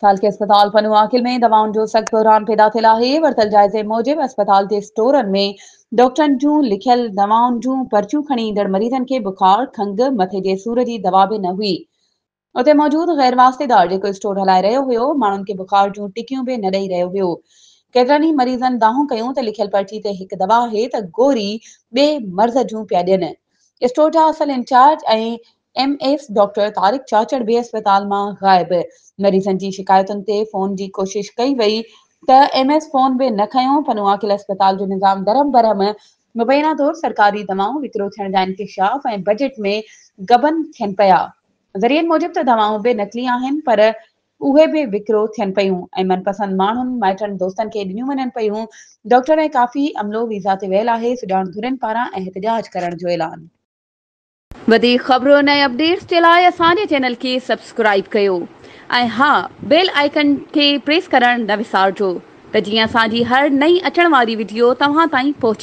के अस्पताल पनु आकिल में दवाउन जो सख्त बहरान पैदा थियल आहे। वरतल जायज़े मूजिब अस्पताल के स्टोरन में डॉक्टरन जूं लिखियल दवाउन जूं पर्चियूं खणी ईंदड़ मरीजन के बुखार, खंग, मथे जे सूर जी दवा भी न हुई। उते मौजूद गैर वास्तेदार जेको स्टोर हलाए रहियो हुयो, माण्हुनि खे बुखार जूं टिकियूं भी न ॾेई रहियो हुयो। केतिरनि ई मरीज़नि दाहूं कयूं त लिखियल पर्ची ते हिकु दवा आहे त गोरी ॿिए मर्ज़ जूं पिया ॾियनि। स्टोर जा असल इंचार्ज ऐं एमएस डॉक्टर तारिक चाचड़ बि अस्पताल मां ग़ाइब। मरीज़नि जी शिकायतुनि ते फोन जी कोशिश कई वई त एमएस फोन बि न खयो। पनु आकिल अस्पताल जो निज़ाम दरम बरम मुबैना तौर सरकारी दवाऊं विकिरो थियण जा इंकशाफ ऐं बजट में गबन थियनि पिया। ज़रियनि मूजिब त दवाऊं बि नकली आहिनि, पर उहे बि विकिरो थियनि पियूं ऐं मनपसंद माण्हुनि, माइटनि, दोस्तनि खे ॾिनियूं वञनि पियूं। डॉक्टर ऐं काफ़ी अमलो वीज़ा ते वियल आहे। सुजाण धुरिन पारां एहतजाज करण जो ऐलान। वधीक ख़बरुं ऐं अपडेट्स जे लाइ असांजे चैनल खे सब्सक्राइब कयो ऐं हा, बेल आइकन खे प्रेस करण न विसारजो त जीअं असांजी हर नई अचण वारी वीडियो तव्हां ताईं पहुचे।